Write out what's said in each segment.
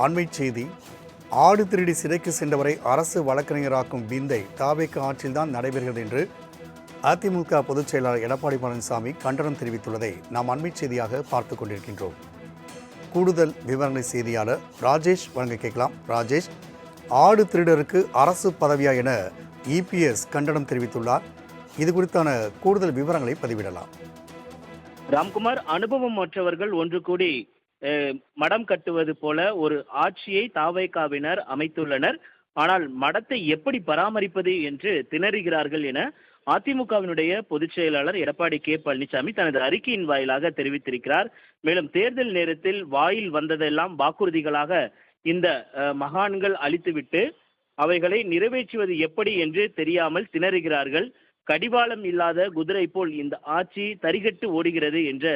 அண்மைச் செய்தி. ஆடு திருடி சிறைக்கு சென்றவரை அரசு வழக்கறிஞராக்கும் விந்தை தாவேக ஆட்சியில்தான் நடைபெறுகிறது என்று அதிமுக பொதுச் செயலாளர் எடப்பாடி பழனிசாமி கண்டனம் தெரிவித்துள்ளதை நாம் அண்மைச் செய்தியாக பார்த்துக் கொண்டிருக்கின்றோம். கூடுதல் விவரங்களை செய்தியாளர் ராஜேஷ் வழங்க கேட்கலாம். ராஜேஷ், ஆடு திருடருக்கு அரசு பதவியா என இபிஎஸ் கண்டனம் தெரிவித்துள்ளார். இது குறித்தான கூடுதல் விவரங்களை பதிவிடலாம். ராம்குமார், அனுபவம் மற்றவர்கள் ஒன்று கூடி மடம் கட்டுவது போல ஒரு ஆட்சியை தாவேகாவினர் அமைத்துள்ளனர். ஆனால் மடத்தை எப்படி பராமரிப்பது என்று திணறுகிறார்கள் என அதிமுகவினுடைய பொதுச் செயலாளர் எடப்பாடி கே பழனிசாமி தனது அறிக்கையின் வாயிலாக தெரிவித்திருக்கிறார். மேலும் தேர்தல் நேரத்தில் வாயில் வந்ததெல்லாம் வாக்குறுதிகளாக இந்த மகான்கள் அளித்துவிட்டு அவைகளை நிறைவேற்றுவது எப்படி என்று தெரியாமல் திணறுகிறார்கள். கடிவாளம் இல்லாத குதிரை போல் இந்த ஆட்சி தரிகட்டு ஓடுகிறது என்ற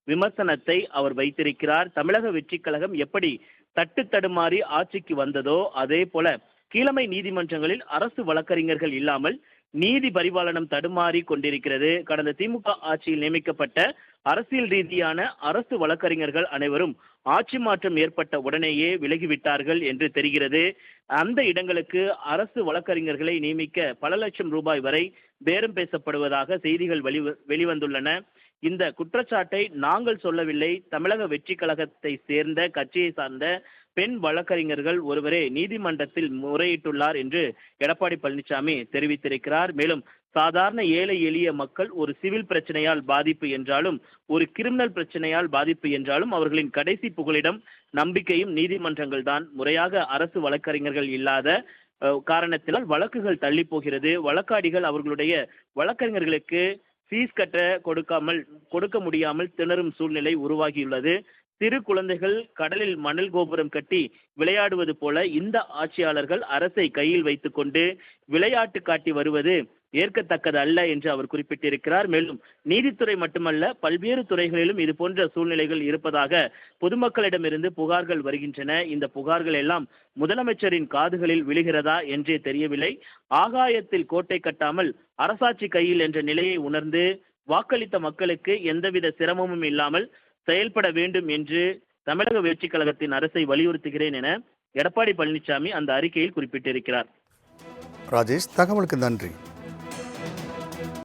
விமர்சனத்தை அவர் வைத்திருக்கிறார். தமிழக வெற்றிக் கழகம் எப்படி தட்டு தடுமாறி ஆட்சிக்கு வந்ததோ அதே போல கீழமை நீதிமன்றங்களில் அரசு வழக்கறிஞர்கள் இல்லாமல் நீதி பரிபாலனம் தடுமாறி கொண்டிருக்கிறது. கடந்த திமுக ஆட்சியில் நியமிக்கப்பட்ட அரசியல் ரீதியான அரசு வழக்கறிஞர்கள் அனைவரும் ஆட்சி மாற்றம் ஏற்பட்ட உடனேயே விலகிவிட்டார்கள் என்று தெரிகிறது. அந்த இடங்களுக்கு அரசு வழக்கறிஞர்களை நியமிக்க பல லட்சம் ரூபாய் வரை பேரம் பேசப்படுவதாக செய்திகள் வெளிவந்துள்ளன. இந்த குற்றச்சாட்டை நாங்கள் சொல்லவில்லை. தமிழக வெற்றி கழகத்தை சேர்ந்த கட்சியை சார்ந்த பெண் வழக்கறிஞர்கள் ஒருவரே நீதிமன்றத்தில் முறையிட்டுள்ளார் என்று எடப்பாடி பழனிசாமி தெரிவித்திருக்கிறார். மேலும் சாதாரண ஏழை எளிய மக்கள் ஒரு சிவில் பிரச்சனையால் பாதிப்பு என்றாலும் ஒரு கிரிமினல் பிரச்சனையால் பாதிப்பு என்றாலும் அவர்களின் கடைசி புகலிடம் நம்பிக்கையும் நீதிமன்றங்கள் தான். முறையாக அரசு வழக்கறிஞர்கள் இல்லாத காரணத்தினால் வழக்குகள் தள்ளி போகிறது. வழக்காடிகள் அவர்களுடைய வழக்கறிஞர்களுக்கு ஃபீஸ் கொடுக்க முடியாமல் திணறும் சூழ்நிலை உருவாகியுள்ளது. சிறு குழந்தைகள் கடலில் மணல் கோபுரம் கட்டி விளையாடுவது போல இந்த ஆட்சியாளர்கள் அரசை கையில் வைத்துக் கொண்டு விளையாட்டு காட்டி வருவது ஏற்கத்தக்கது அல்ல என்று அவர் குறிப்பிட்டிருக்கிறார். மேலும் நீதித்துறை மட்டுமல்ல, பல்வேறு துறைகளிலும் இது போன்ற சூழ்நிலைகள் இருப்பதாக பொதுமக்களிடமிருந்து புகார்கள் வருகின்றன. இந்த புகார்கள் எல்லாம் முதலமைச்சரின் காதுகளில் விழுகிறதா என்றே தெரியவில்லை. ஆகாயத்தில் கோட்டை கட்டாமல் அரசாட்சி கையில் என்ற நிலையை உணர்ந்து வாக்களித்த மக்களுக்கு எந்தவித சிரமமும் இல்லாமல் செயல்பட வேண்டும் என்று தமிழக வெற்றி கழகத்தின் அரசை வலியுறுத்துகிறேன் என எடப்பாடி பழனிசாமி அந்த அறிக்கையில் குறிப்பிட்டிருக்கிறார். ராஜேஷ், தகவலுக்கு நன்றி.